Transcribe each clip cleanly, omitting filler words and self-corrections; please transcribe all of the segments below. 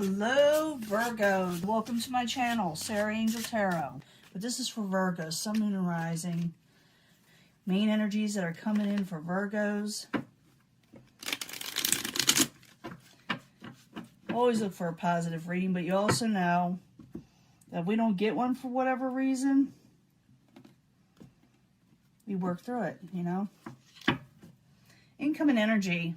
Hello Virgo, welcome to my channel, Sarah Angel Tarot. But this is for Virgos, Sun, Moon, and Rising. Main energies that are coming in for Virgos. Always look for a positive reading, but you also know that if we don't get one for whatever reason, we work through it, you know. Incoming energy.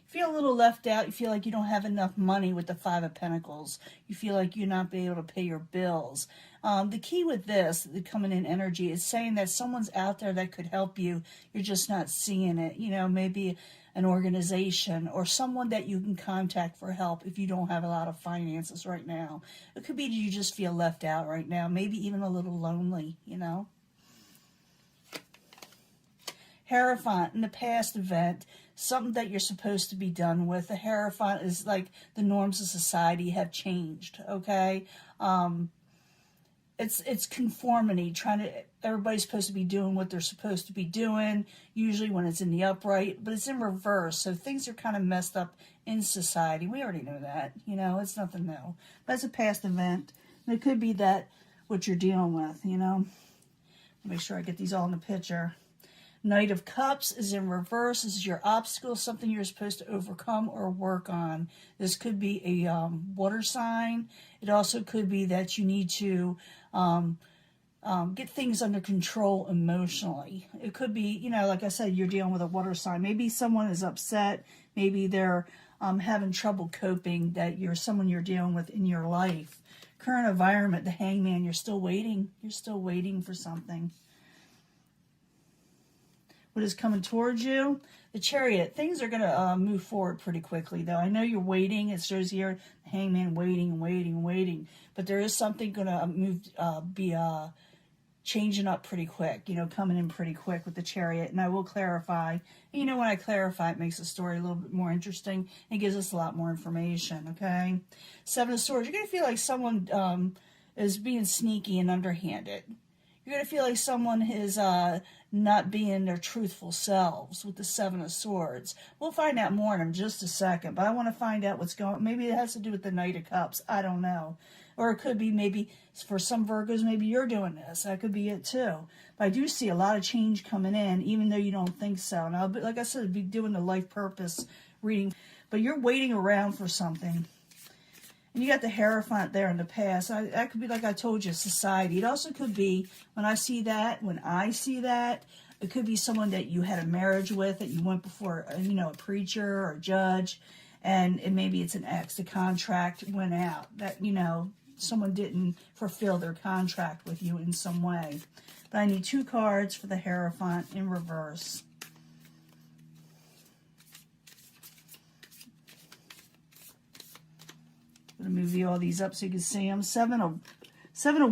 You feel a little left out. You feel like you don't have enough money with the Five of Pentacles. You feel like you're not being able to pay your bills. The key with this, the coming in energy, is saying that someone's out there that could help you. You're just not seeing it. You know, maybe an organization or someone that you can contact for help if you don't have a lot of finances right now. It could be you just feel left out right now. Maybe even a little lonely, you know. Hierophant, in the past event, something that you're supposed to be done with. The Hierophant is like the norms of society have changed, okay? It's conformity, everybody's supposed to be doing what they're supposed to be doing, usually when it's in the upright, but it's in reverse, so things are kind of messed up in society. We already know that, you know, it's nothing new. But it's a past event, and it could be that what you're dealing with, you know? Make sure I get these all in the picture. Knight of Cups is in reverse. This is your obstacle, something you're supposed to overcome or work on. This could be a water sign. It also could be that you need to get things under control emotionally. It could be, you know, like I said, you're dealing with a water sign. Maybe someone is upset. Maybe they're having trouble coping, that you're someone you're dealing with in your life. Current environment, the Hangman, you're still waiting. You're still waiting for something. What is coming towards you? The Chariot. Things are going to move forward pretty quickly, though. I know you're waiting. It shows here the Hangman waiting and waiting and waiting. But there is something going to be changing up pretty quick, you know, coming in pretty quick with the Chariot. And I will clarify. And, you know, when I clarify, it makes the story a little bit more interesting and gives us a lot more information, okay? Seven of Swords. You're going to feel like someone is being sneaky and underhanded. You're going to feel like someone is not being their truthful selves with the Seven of Swords. We'll find out more in just a second, but I want to find out what's going on. Maybe it has to do with the Knight of Cups. I don't know. Or it could be maybe for some Virgos, maybe you're doing this. That could be it too. But I do see a lot of change coming in, even though you don't think so. Now, like I said, I'd be doing the life purpose reading. But you're waiting around for something. And you got the Hierophant there in the past. That could be, like I told you, society. It also could be, when I see that, it could be someone that you had a marriage with, that you went before, you know, a preacher or a judge, and maybe it's an ex. The contract went out. That, you know, someone didn't fulfill their contract with you in some way. But I need 2 cards for the Hierophant in reverse. I'm going to move all these up so you can see them. Seven of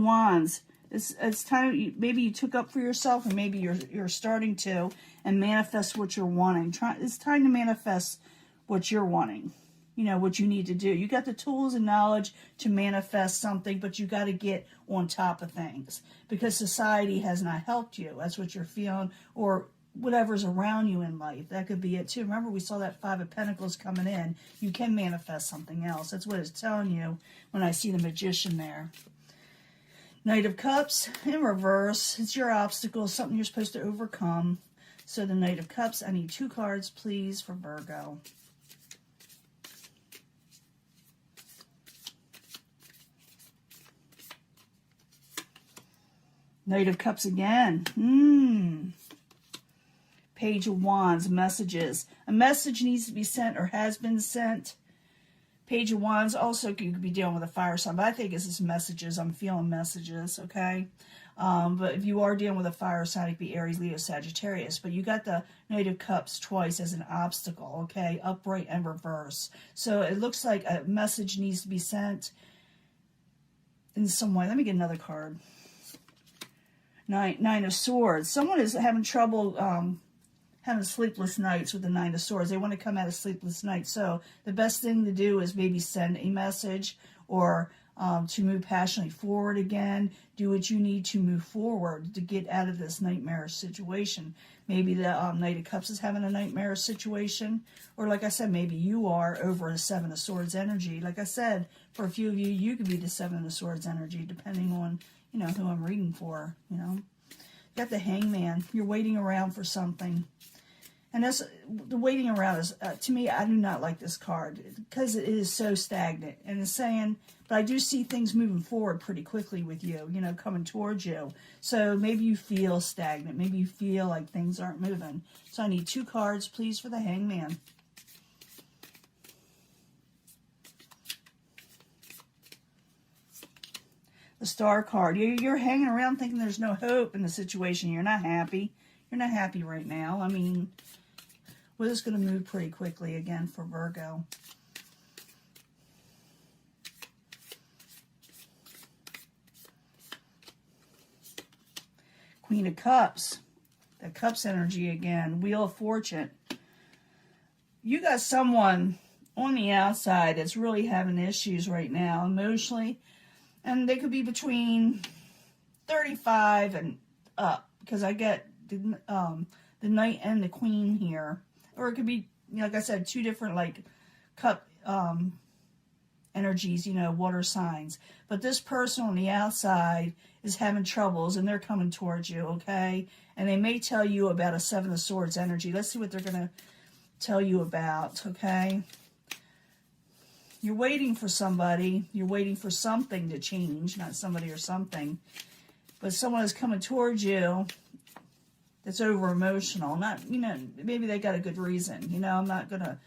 Wands. It's time, maybe you took up for yourself, and maybe you're starting to, and manifest what you're wanting. It's time to manifest what you're wanting. You know, what you need to do. You got the tools and knowledge to manifest something, but you got to get on top of things, because society has not helped you. That's what you're feeling, or whatever's around you in life. That could be it too. Remember, we saw that Five of Pentacles coming in. You can manifest something else. That's what it's telling you when I see the Magician there. Knight of Cups in reverse. It's your obstacle, something you're supposed to overcome. So the Knight of Cups, I need 2 cards, please, for Virgo. Knight of Cups again. Page of Wands, messages. A message needs to be sent or has been sent. Page of Wands, also you could be dealing with a fire sign, but I think it's just messages. I'm feeling messages, okay? But if you are dealing with a fire sign, it could be Aries, Leo, Sagittarius. But you got the Knight of Cups twice as an obstacle, okay? Upright and reverse. So it looks like a message needs to be sent in some way. Let me get another card. Nine of Swords. Someone is having trouble having sleepless nights with the Nine of Swords. They want to come out of sleepless nights. So the best thing to do is maybe send a message or to move passionately forward again. Do what you need to move forward to get out of this nightmarish situation. Maybe the Knight of Cups is having a nightmarish situation. Or like I said, maybe you are over a Seven of Swords energy. Like I said, for a few of you, you could be the Seven of Swords energy, depending on, you know, who I'm reading for, you know. You got the Hangman. You're waiting around for something. And that's, the waiting around is, to me, I do not like this card because it is so stagnant. And it's saying, but I do see things moving forward pretty quickly with you, you know, coming towards you. So maybe you feel stagnant. Maybe you feel like things aren't moving. So I need 2 cards, please, for the Hangman. The Star card. You're hanging around thinking there's no hope in the situation. You're not happy. You're not happy right now. I mean, well, it's going to move pretty quickly again for Virgo. Queen of Cups. The Cups energy again. Wheel of Fortune. You got someone on the outside that's really having issues right now emotionally. And they could be between 35 and up. Because I get the Knight and the Queen here. Or it could be, you know, like I said, 2 different, like, cup energies, you know, water signs. But this person on the outside is having troubles, and they're coming towards you, okay? And they may tell you about a Seven of Swords energy. Let's see what they're going to tell you about, okay? You're waiting for somebody. You're waiting for something to change, not somebody or something. But someone is coming towards you that's over emotional. Not, you know, maybe they got a good reason. You know, I'm not going to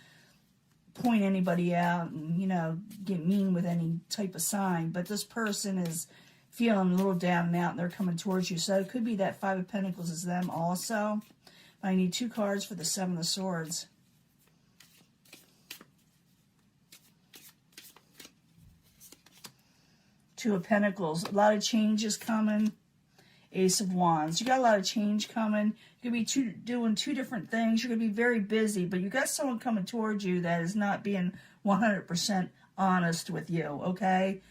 point anybody out and, you know, get mean with any type of sign. But this person is feeling a little down and out, and they're coming towards you. So it could be that 5 of Pentacles is them also. But I need 2 cards for the Seven of Swords. Two of Pentacles. A lot of changes coming. Ace of Wands. You got a lot of change coming. You're going to be doing 2 different things. You're going to be very busy, but you got someone coming towards you that is not being 100% honest with you, okay?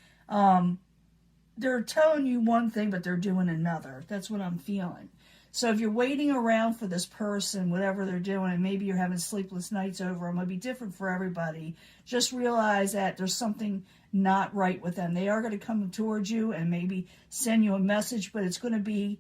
They're telling you one thing, but they're doing another. That's what I'm feeling. So if you're waiting around for this person, whatever they're doing, and maybe you're having sleepless nights over them, it'll be different for everybody. Just realize that there's something not right with them. They are going to come towards you and maybe send you a message, but it's going to be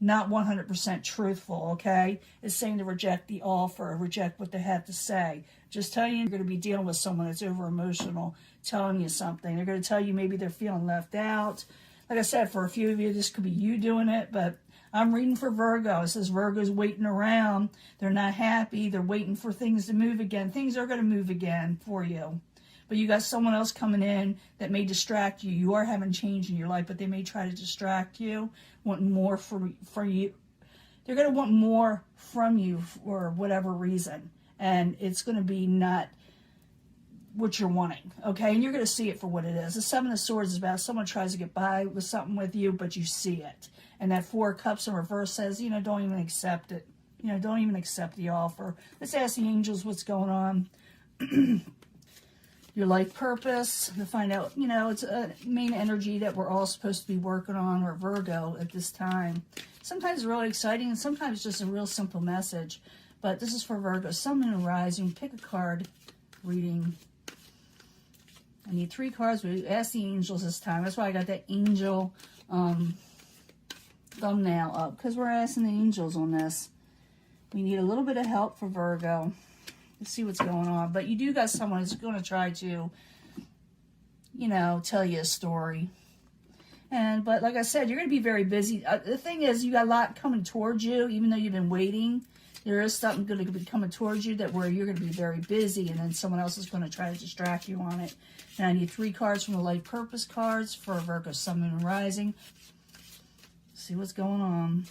not 100% truthful, okay? It's saying to reject the offer, reject what they have to say. Just tell you you're going to be dealing with someone that's over emotional, telling you something. They're going to tell you maybe they're feeling left out. Like I said, for a few of you, this could be you doing it, but I'm reading for Virgo. It says Virgo's waiting around. They're not happy. They're waiting for things to move again. Things are going to move again for you. But you got someone else coming in that may distract you. You are having change in your life, but they may try to distract you, wanting more from you. They're going to want more from you for whatever reason. And it's going to be not what you're wanting, okay? And you're going to see it for what it is. The Seven of Swords is about someone tries to get by with something with you, but you see it. And that 4 of Cups in reverse says, you know, don't even accept it. You know, don't even accept the offer. Let's ask the angels what's going on. Your life purpose, to find out, you know, it's a main energy that we're all supposed to be working on, or Virgo at this time. Sometimes it's really exciting, and sometimes just a real simple message. But this is for Virgo. Sun, Moon, and Rising. Pick a card. Reading. I need 3 cards. We ask the angels this time. That's why I got that angel thumbnail up, because we're asking the angels on this. We need a little bit of help for Virgo. Let's see what's going on. But you do got someone who's going to try to, you know, tell you a story. But like I said, you're going to be very busy. The thing is, you got a lot coming towards you, even though you've been waiting. There is something going to be coming towards you that where you're going to be very busy, and then someone else is going to try to distract you on it. And I need 3 cards from the life purpose cards for Virgo, Sun, Moon, and Rising. See what's going on.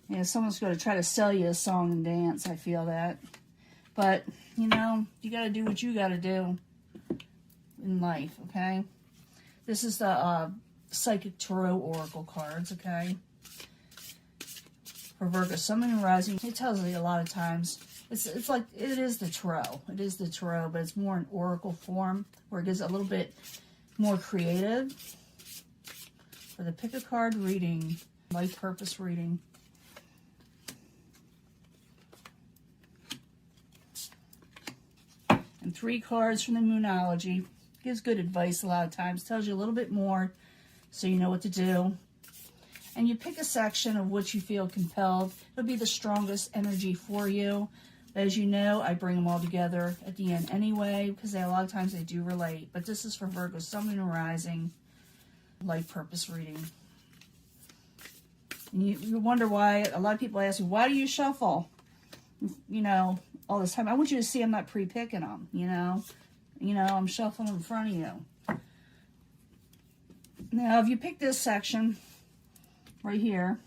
Yeah, someone's going to try to sell you a song and dance. I feel that. But, you know, you got to do what you got to do in life, okay? This is the Psychic Tarot Oracle cards, okay? For Virgo, Sun, Moon, and Rising. It tells you a lot of times It's like, it is the tarot. It is the tarot, but it's more in oracle form, where it gives a little bit more creative. For the pick a card reading, life purpose reading. And 3 cards from the Moonology. Gives good advice a lot of times. Tells you a little bit more so you know what to do. And you pick a section of which you feel compelled. It'll be the strongest energy for you. As you know, I bring them all together at the end anyway, because a lot of times they do relate. But this is for Virgo, Sun, and Rising, life purpose reading. And you wonder why, a lot of people ask me, why do you shuffle? You know, all this time. I want you to see I'm not pre-picking them, you know. I'm shuffling in front of you. Now, if you pick this section right here,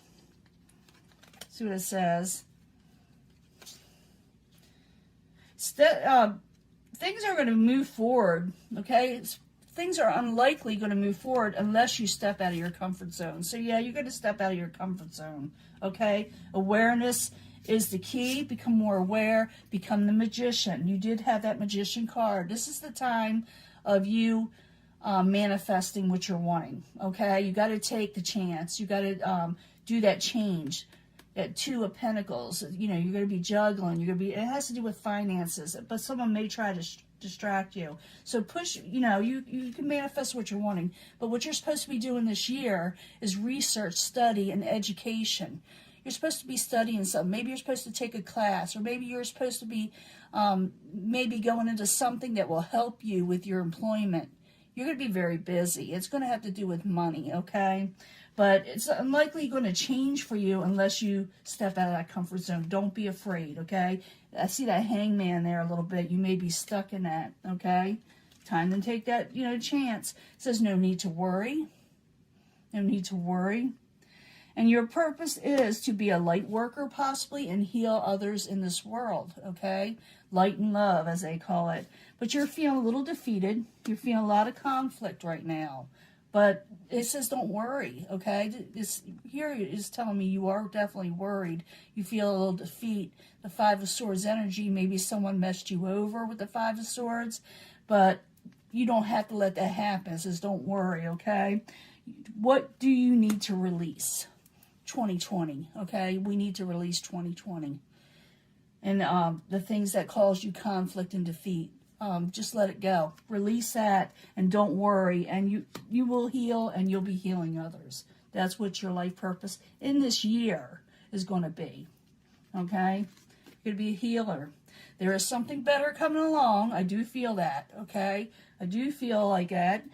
see what it says. Things are going to move forward, okay? Things are unlikely going to move forward unless you step out of your comfort zone. So, yeah, you're going to step out of your comfort zone, okay? Awareness is the key. Become more aware. Become the magician. You did have that magician card. This is the time of you manifesting what you're wanting, okay? You got to take the chance. You got to do that change. At 2 of Pentacles, you know, you're going to be juggling. You're going to be, it has to do with finances, but someone may try to distract you. So push, you know, you can manifest what you're wanting, but what you're supposed to be doing this year is research, study, and education. You're supposed to be studying something. Maybe you're supposed to take a class, or maybe you're supposed to be maybe going into something that will help you with your employment. You're going to be very busy. It's going to have to do with money, okay? But it's unlikely going to change for you unless you step out of that comfort zone. Don't be afraid, okay? I see that hangman there a little bit. You may be stuck in that, okay? Time to take that, you know, chance. It says no need to worry. No need to worry. And your purpose is to be a light worker, possibly, and heal others in this world, okay? Light and love, as they call it. But you're feeling a little defeated. You're feeling a lot of conflict right now. But it says don't worry, okay? This here is telling me you are definitely worried. You feel a little defeat. The 5 of Swords energy, maybe someone messed you over with the 5 of Swords. But you don't have to let that happen. It says don't worry, okay? What do you need to release? 2020, okay? We need to release 2020. And the things that cause you conflict and defeat. Just let it go. Release that and don't worry. And you will heal and you'll be healing others. That's what your life purpose in this year is going to be. Okay? You're going to be a healer. There is something better coming along. I do feel that. Okay? I do feel like that.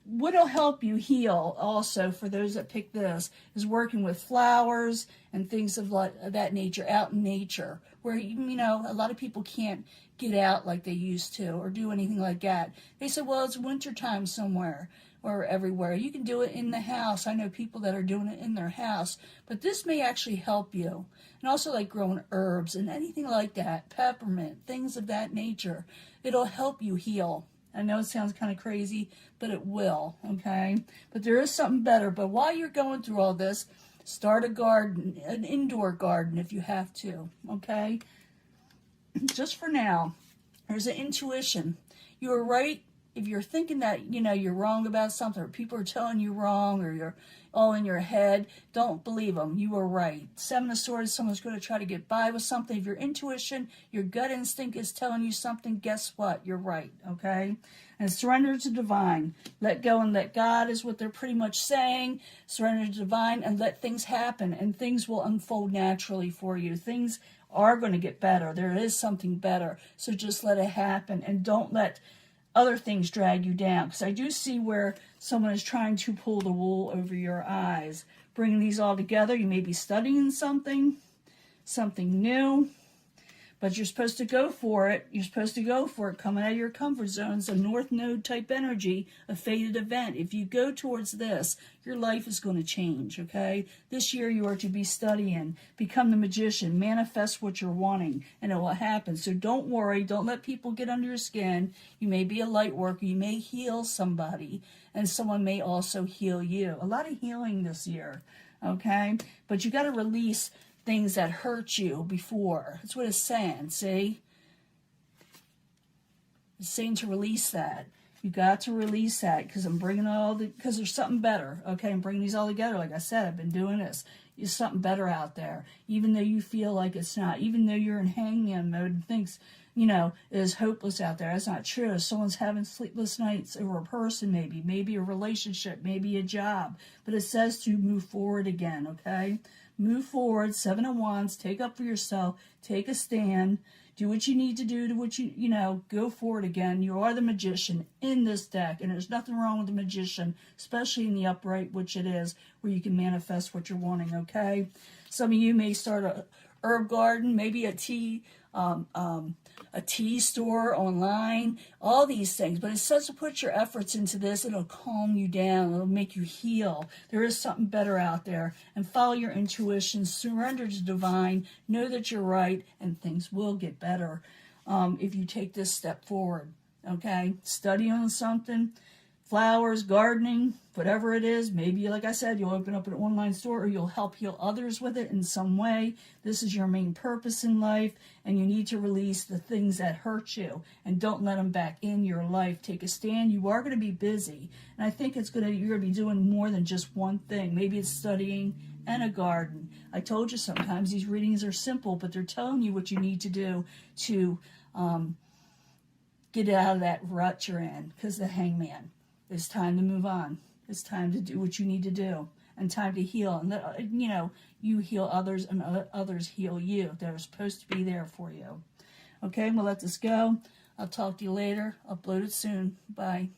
What'll help you heal also for those that pick this is working with flowers and things of that nature, out in nature, where, you know, a lot of people can't get out like they used to or do anything like that. They said, well, it's wintertime somewhere or everywhere. You can do it in the house. I know people that are doing it in their house, but this may actually help you. And also like growing herbs and anything like that, peppermint, things of that nature. It'll help you heal. I know it sounds kind of crazy, but it will, okay? But there is something better. But while you're going through all this, start a garden, an indoor garden if you have to, okay? Just for now, there's an intuition. You're right if you're thinking that, you know, you're wrong about something, or people are telling you wrong, or you're all in your head. Don't believe them. You are right. 7 of Swords, someone's going to try to get by with something. If your intuition, your gut instinct is telling you something, guess what? You're right, okay? And surrender to divine. Let go and let God is what they're pretty much saying. Surrender to divine and let things happen, and things will unfold naturally for you. Things are going to get better. There is something better. So just let it happen, and don't let other things drag you down. Because I do see where someone is trying to pull the wool over your eyes. Bringing these all together, you may be studying something new, but you're supposed to go for it. You're supposed to go for it. Coming out of your comfort zone is a North Node type energy, a fated event. If you go towards this, your life is going to change, okay? This year you are to be studying, become the magician, manifest what you're wanting, and it will happen. So don't worry. Don't let people get under your skin. You may be a light worker. You may heal somebody, and someone may also heal you. A lot of healing this year, okay? But you got to release things that hurt you before. That's what it's saying, see? It's saying to release that. You got to release that, because I'm bringing because there's something better, okay? I'm bringing these all together. Like I said, I've been doing this. There's something better out there, even though you feel like it's not, even though you're in hangman mode and thinks, you know, it is hopeless out there. That's not true. Someone's having sleepless nights over a person, maybe a relationship, maybe a job, but it says to move forward again, okay? Move forward, 7 of Wands, take up for yourself, take a stand, do what you need to do, go forward again. You are the magician in this deck, and there's nothing wrong with the magician, especially in the upright, which it is, where you can manifest what you're wanting, okay? Some of you may start a herb garden, maybe a tea store online, all these things. But it says to put your efforts into this. It'll calm you down. It'll make you heal. There is something better out there. And follow your intuition. Surrender to divine. Know that you're right. And things will get better if you take this step forward. Okay? Study on something. Flowers, gardening, whatever it is. Maybe, like I said, you'll open up an online store, or you'll help heal others with it in some way. This is your main purpose in life, and you need to release the things that hurt you, and don't let them back in your life. Take a stand. You are going to be busy, and I think you're going to be doing more than just one thing. Maybe it's studying and a garden. I told you sometimes these readings are simple, but they're telling you what you need to do to get out of that rut you're in, because the Hangman. It's time to move on. It's time to do what you need to do, and time to heal. And, you heal others, and others heal you. They're supposed to be there for you. Okay, we'll let this go. I'll talk to you later. Upload it soon. Bye.